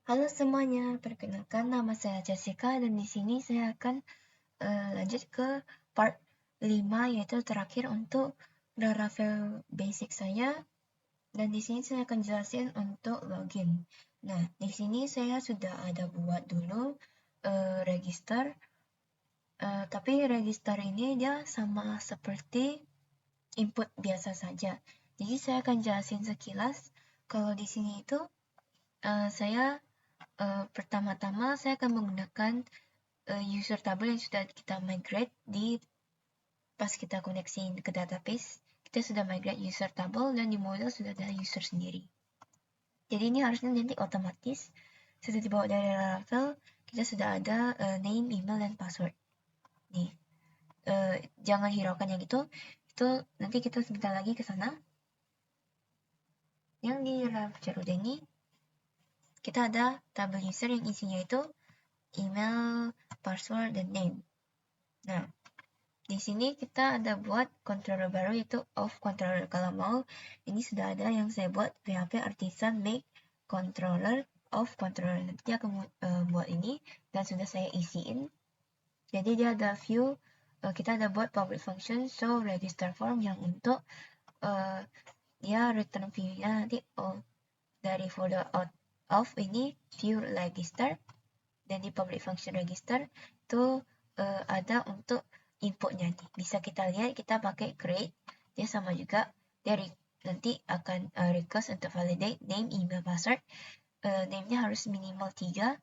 Halo semuanya, perkenalkan nama saya Jessica dan di sini saya akan lanjut ke part 5 yaitu terakhir untuk Laravel basic saya, dan di sini saya akan jelasin untuk login. Nah, di sini saya sudah ada buat dulu register, tapi register ini dia sama seperti input biasa saja. Jadi saya akan jelasin sekilas. Kalau di sini itu saya pertama-tama saya akan menggunakan user table yang sudah kita migrate pas kita koneksi ke database. Kita sudah migrate user table dan di model sudah ada user sendiri. Jadi ini harusnya nanti otomatis sudah dibawa dari Laravel, kita sudah ada name, email, dan password. Nih, jangan hiraukan yang itu nanti kita sebentar lagi ke sana. Yang di Laravel ini kita ada tabel user yang isinya itu email, password, dan name. Nah, di sini kita ada buat controller baru yaitu of controller. Kalau mau, ini sudah ada yang saya buat PHP artisan make controller of controller. Nanti dia akan buat ini dan sudah saya isiin. Jadi dia ada view, kita ada buat public function show register form yang untuk dia return view-nya nanti dari folder out of ini view register, dan di public function register itu ada untuk inputnya nih. Bisa kita lihat, kita pakai create, dia sama juga, dia nanti akan request untuk validate name, email, password. Name-nya harus minimal 3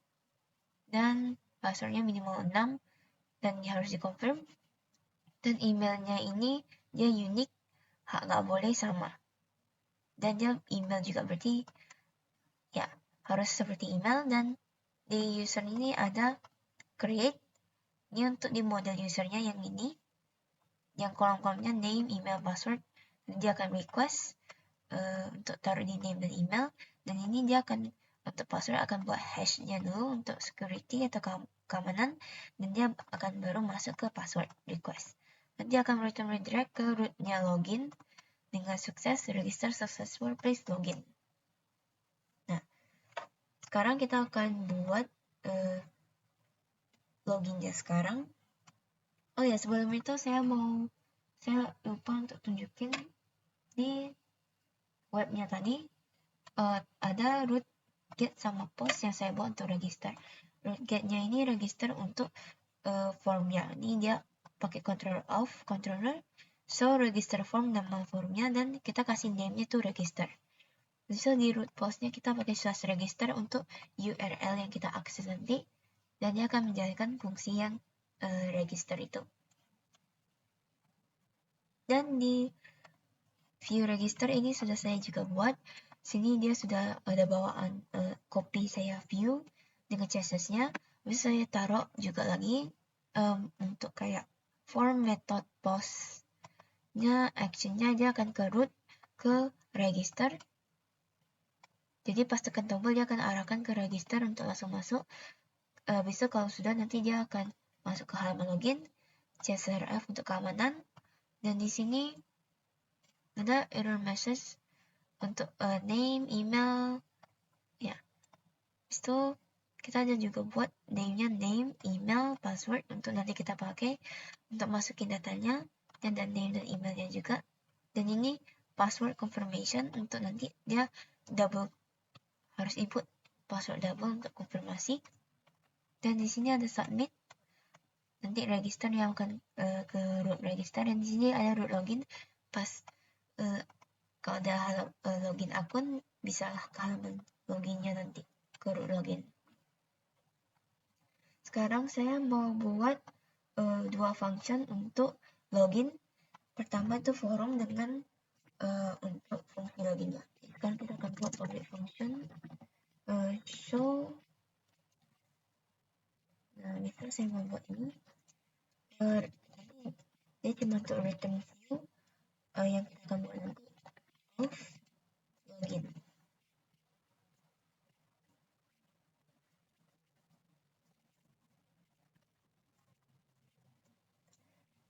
dan passwordnya minimal 6 dan dia harus dikonfirm. Dan emailnya ini dia unik, nggak boleh sama. Dan dia email juga berarti ya harus seperti email. Dan di user ini ada create, ini untuk di model usernya yang ini, yang kolom-kolomnya name, email, password. Dia akan request untuk taruh di name dan email, dan ini dia akan untuk password akan buat hashnya dulu untuk security atau keamanan, dan dia akan baru masuk ke password request. Nanti akan return redirect ke rootnya login dengan sukses, register successful, please login. Nah, sekarang kita akan buat loginnya sekarang. Oh ya, sebelum itu saya lupa untuk tunjukin di webnya tadi ada root, get, sama post yang saya buat untuk register. Root get-nya ini register untuk formnya. Ini dia pakai controller of controller, so register form nama formnya, dan kita kasih name-nya tuh register. So di root post-nya kita pakai slash register untuk URL yang kita akses nanti, dan dia akan menjalankan fungsi yang register itu. Dan di view register ini sudah saya juga buat. Sini dia sudah ada bawaan copy saya view dengan CSS-nya. Bisa saya taruh juga lagi untuk kayak form method post-nya, action-nya dia akan ke root ke register. Jadi pas tekan tombol dia akan arahkan ke register untuk langsung masuk. Bisa kalau sudah nanti dia akan masuk ke halaman login, CSRF untuk keamanan, dan di sini ada error message untuk name, email, ya. Itu kita ada juga buat name-nya name, email, password untuk nanti kita pakai untuk masukin datanya, dan name dan emailnya juga. Dan ini password confirmation untuk nanti dia double, harus input password double untuk konfirmasi. Dan di sini ada submit, nanti register yang akan ke root register, dan di sini ada root login. Pas kalau ada login akun, bisa ke halaman loginnya nanti ke root login. Sekarang saya mau buat dua function untuk login. Pertama itu forum dengan untuk fungsi loginnya. Sekarang kita akan buat public function show. Nah, misal saya mau buat ini, dia cuma untuk return view yang kita akan buat nanti of login.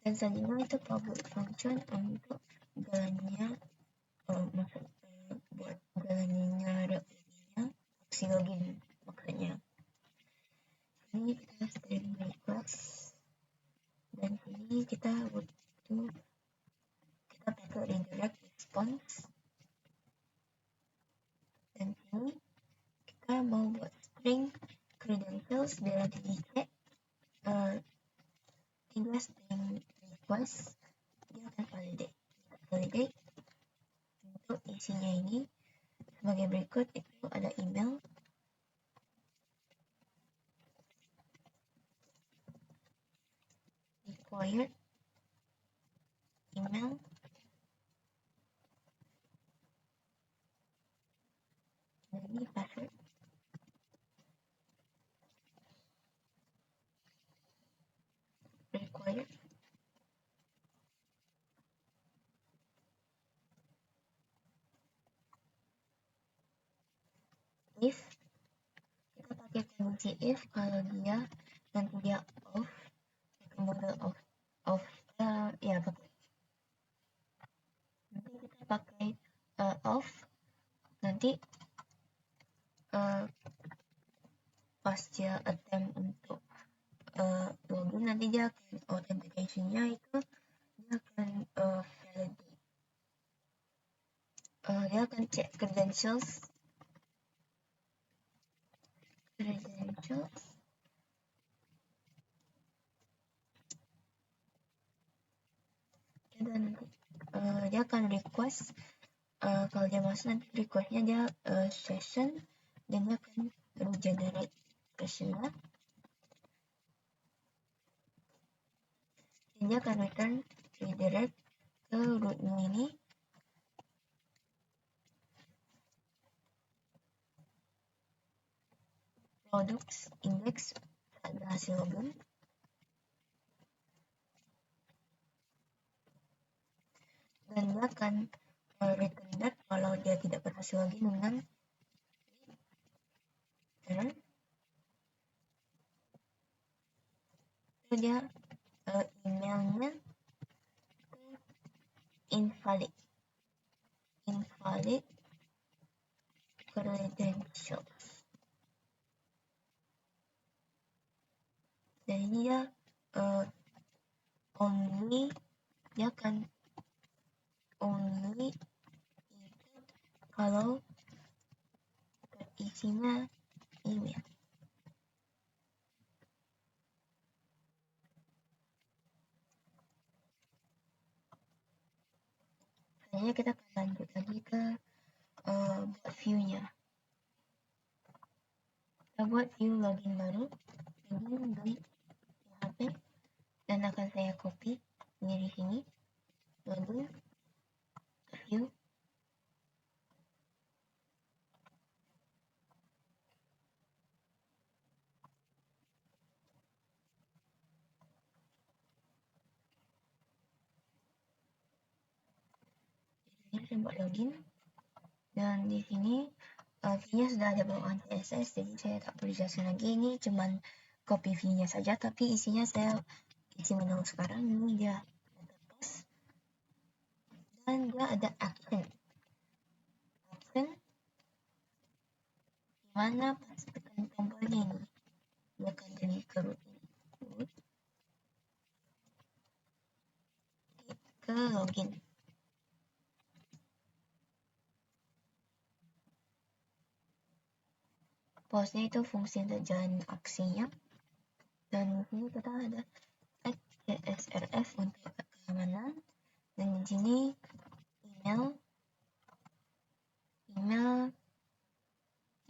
Dan selanjutnya itu public function untuk galannya, buat galannya fungsi login maksudnya. Ini kita string request, dan ini kita butuh, kita pakai redirect response, dan ini kita mau buat string credentials biar nanti dicek tinggal string request dia akan validate untuk isinya ini sebagai berikut. Itu ada email, required email, dan ini password. Required if, kita pakai kondisi if kalau dia nanti dia off, model off ya pakai. Nanti kita pakai off, nanti pas dia attempt untuk login, nanti dia akan authentication-nya itu dia akan validate. Dia akan cek credentials, dan dia akan request. Kalau dia masuk, nanti requestnya dia session, dan dia akan regenerate session-nya, dan dia akan return redirect ke root-nya ini. Products index ada hasil login, dan dia akan return back kalau dia tidak berhasil login dengan error. Itu dia emailnya invalid credentials. Dan ini dia only, dia akan only itu kalau terisinya email. Selanjutnya kita akan lanjut lagi ke buat view-nya. Kita buat view login baru, login dari PHP, dan akan saya copy di sini, login view. Ini saya buat login, dan di sini view-nya sudah ada bawaan CSS, jadi saya tak perlu jelaskan lagi. Ini cuman copy view-nya saja, tapi isinya saya isi manual sekarang. Ini dia data post, dan dia ada action dimana pas tekan tombolnya ini dia akan jadi ke root ini, ke login. Postnya itu fungsi untuk jalan aksinya, dan ini kita ada CSRF untuk keamanan, dan di sini email ya,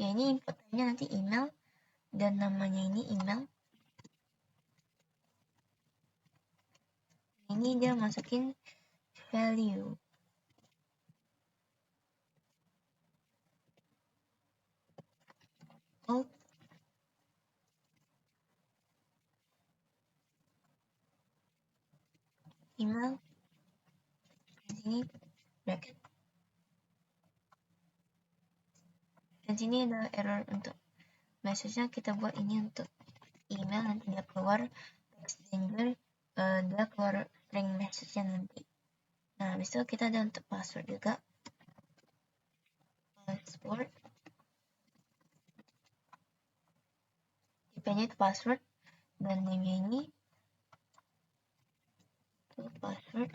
ini input type-nya nanti email, dan namanya ini email. Ini dia masukin value, alt email, di sini bracket, dan sini ada error untuk message-nya. Kita buat ini untuk email, nanti dia keluar text danger, dia keluar string message-nya nanti. Nah, habis itu kita ada untuk password juga, password P-nya itu password, dan name-nya ini itu password,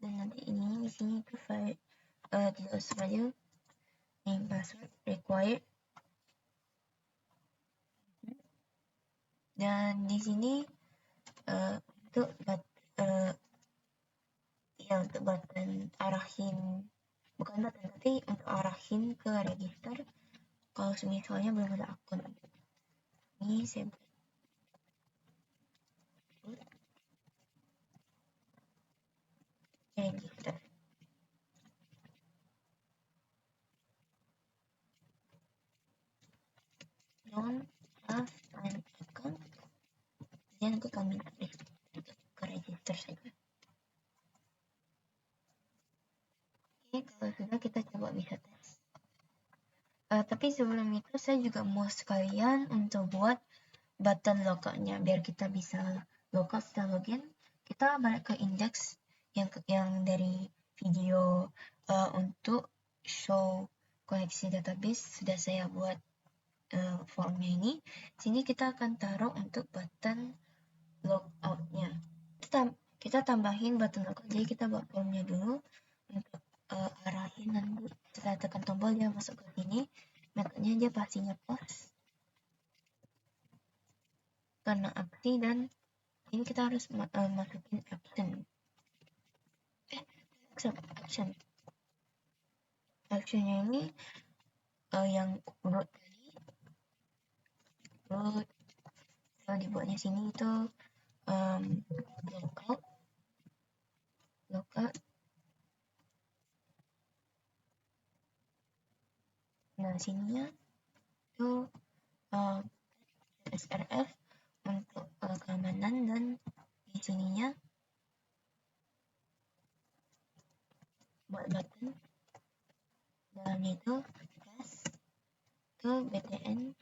dan nanti ini di sini itu file tidak value name password required, dan di sini untuk untuk button arahin, bukan button tapi untuk arahin ke register kalau misalnya belum ada akun. Ini saya buat register. Don't have an account, dan nanti kami ke register saja. Oke, kalau sudah kita coba bisa tes. Tapi sebelum itu saya juga mau sekalian untuk buat button logoutnya biar kita bisa logout setelah login. Kita balik ke index yang dari video untuk show koneksi database sudah saya buat formnya ini. Sini kita akan taruh untuk button logoutnya. Kita tambahin button logout. Jadi kita buat formnya dulu untuk arahin, nanti setelah tekan tombol dia masuk ke sini. Metodenya dia pastinya post karena aksi, dan ini kita harus masukin action. Actionnya ini yang root tadi, root kalau dibuatnya sini itu logout. Nah sininya itu srf untuk keamanan, dan di sininya buat button, dan itu tes ke btn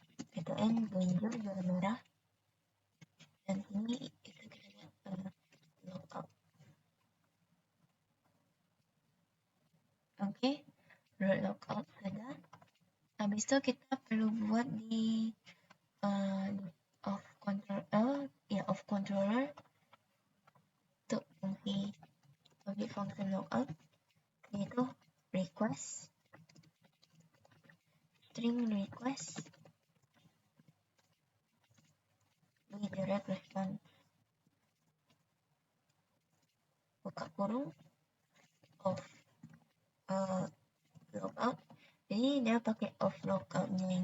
bonjour juara merah, dan ini itu kita buat logout. Oke, logout sudah. Habis itu kita perlu buat di off controller untuk fungsi function logout, yaitu request string request redirect response, buka kurung off logout. Jadi dia pakai off logoutnya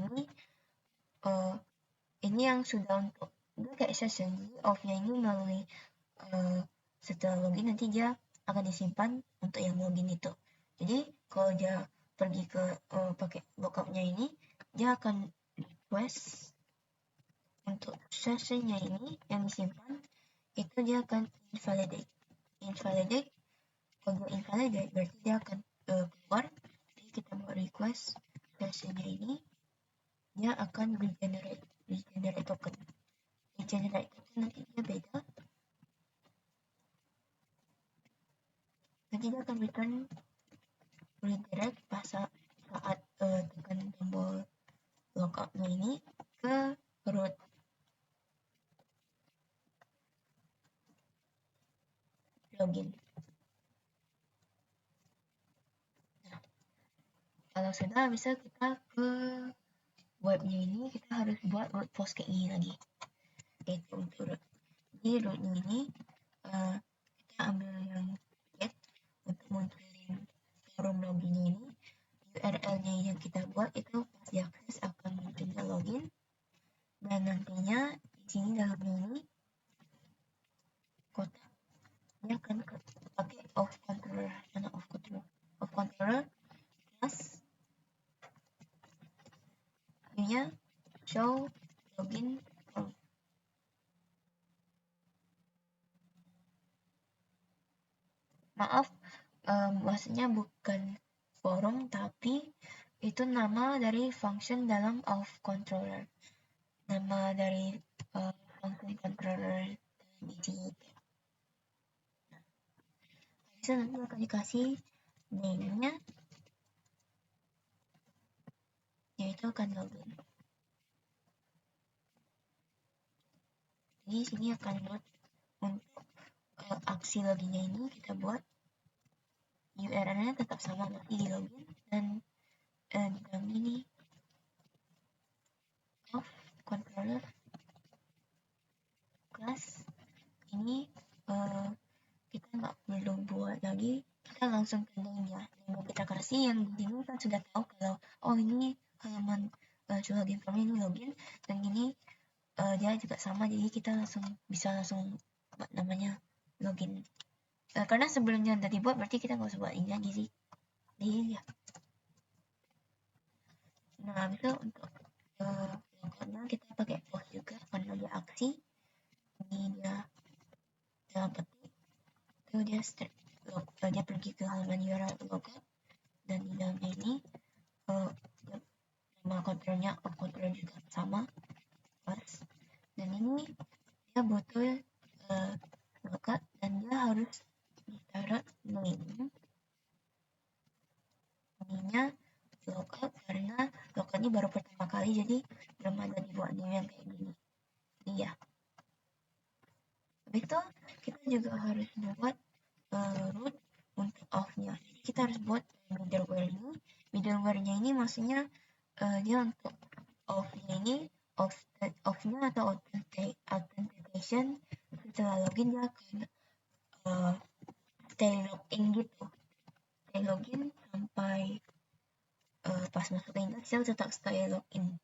ini yang sudah untuk dia kayak session. Off-nya ini melalui setelah login nanti dia akan disimpan untuk yang login itu. Jadi kalau dia pergi ke pakai logoutnya ini, dia akan request untuk sessionnya ini yang disimpan, itu dia akan invalidate. Kalau dia invalidate berarti dia akan keluar. Jadi kita buat request sessionnya ini, dia akan regenerate token. Regenerate token nanti dia beda. Nanti dia akan return redirect saat tekan tombol logoutnya ini ke root. Login. Nah, kalau sudah bisa kita ke webnya ini, kita harus buat root post kayak gini lagi, yaitu untuk root. Jadi rootnya ini kita ambil yang get untuk munculin forum loginnya ini. URL-nya yang kita buat itu pas diakses akan munculnya login, dan nantinya di sini dalamnya ini kotak dia akan pakai off controller plus nya show login form. Maaf, maksudnya bukan forum tapi itu nama dari function dalam off controller, nama dari function controller di sini. Bisa nanti akan dikasih name-nya, yaitu akan login. Jadi sini akan buat untuk aksi loginnya ini kita buat URL-nya tetap sama, nanti di login dan di dalam ini of controller class ini kita nggak perlu buat lagi, kita langsung ke name-nya. Name kita kasih yang di sini kan sudah tahu kalau oh ini halaman login form ini login, dan ini dia juga sama, jadi kita bisa langsung namanya login. Karena sebelumnya udah dibuat berarti kita nggak usah buat ini lagi sih. Jadi ya. Nah itu untuk logonya kita pakai post juga karena dia aksi. Ini dia dalam petik itu dia pergi ke halaman URL logout, dan di dalamnya ini nama kontrolnya kontrol juga sama pas, dan ini dia butuh logout dan dia harus ditaruh name-nya logout, karena logout ini baru pertama kali jadi belum ada dibuat name yang kayak gini. Jadi ya, habis itu kita juga harus buat root untuk off-nya. Jadi kita harus buat middleware-nya ini maksudnya dia untuk off-nya ini off-nya atau authentication setelah login dia akan stay login gitu, stay login sampai pas masuk ke index dia tetap stay login.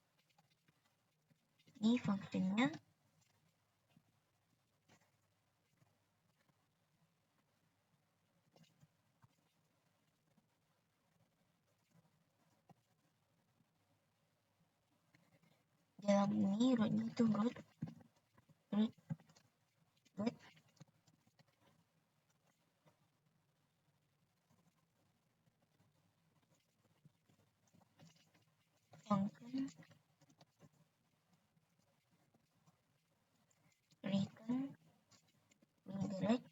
Ini fungsinya. Dalam ini rootnya itu root function return redirect,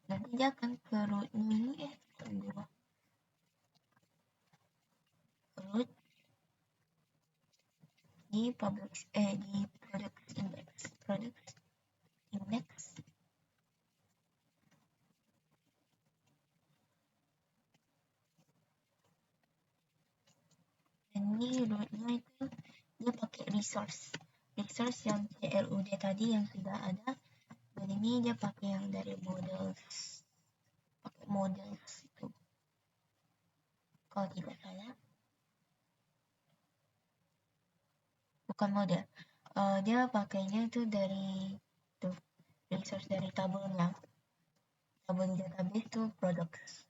nanti dia akan ke root ini root di di product index dan ini rootnya itu dia pakai resource yang CLUD tadi yang sudah ada, dan ini dia pakai yang dari models itu kalau tidak salah, bukan model, dia pakainya itu dari resource dari tabelnya, tabel database itu products.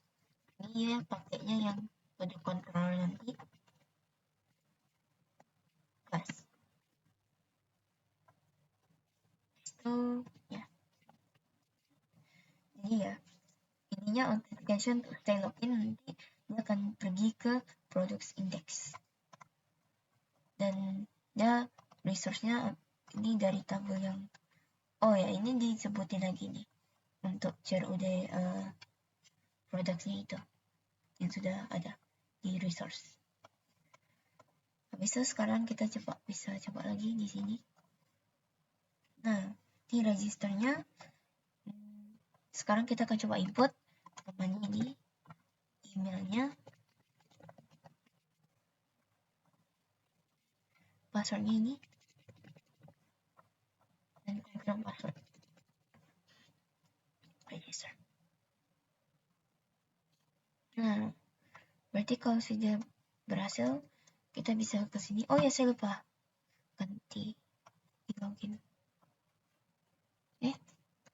Ini ya pakainya yang product controller nanti class itu ya. Jadi ya ininya authentication untuk stay login, nanti dia akan pergi ke products index dan dia resource-nya ini dari tabel yang ini disebutin lagi nih untuk CRUD produknya itu yang sudah ada di resource. Habis itu sekarang kita bisa coba lagi di sini. Nah, di registernya sekarang kita akan coba input namanya ini, emailnya, passwordnya ini, dan confirm password register. Nah, berarti kalau sudah berhasil kita bisa ke sini. Oh ya, saya lupa ganti di login.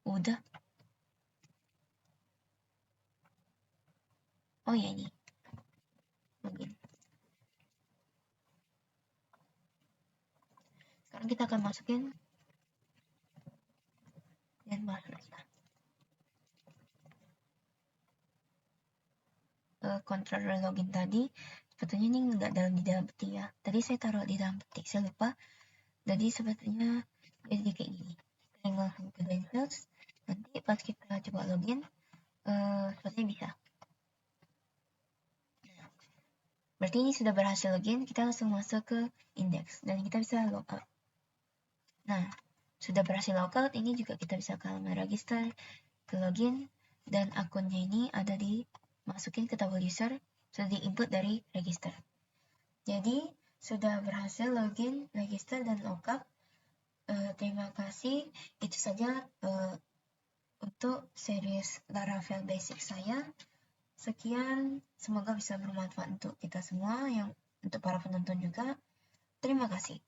Udah. Oh ya, ini login. Sekarang kita akan masukin dan password kita. Controller login tadi sebetulnya ini nggak di dalam petik ya. Tadi saya taruh di dalam petik, saya lupa. Jadi sebetulnya jadi kayak gini. Kita langsung ke credentials. Nanti pas kita coba login, sepertinya bisa. Berarti ini sudah berhasil login, kita langsung masuk ke index dan kita bisa log out. Nah, sudah berhasil logout, ini juga kita bisa ke halaman register, ke login, dan akunnya ini ada dimasukin ke tabel user, sudah di-input dari register. Jadi sudah berhasil login, register, dan logout. Terima kasih, itu saja untuk series Laravel Basic saya. Sekian, semoga bisa bermanfaat untuk kita semua, yang untuk para penonton juga. Terima kasih.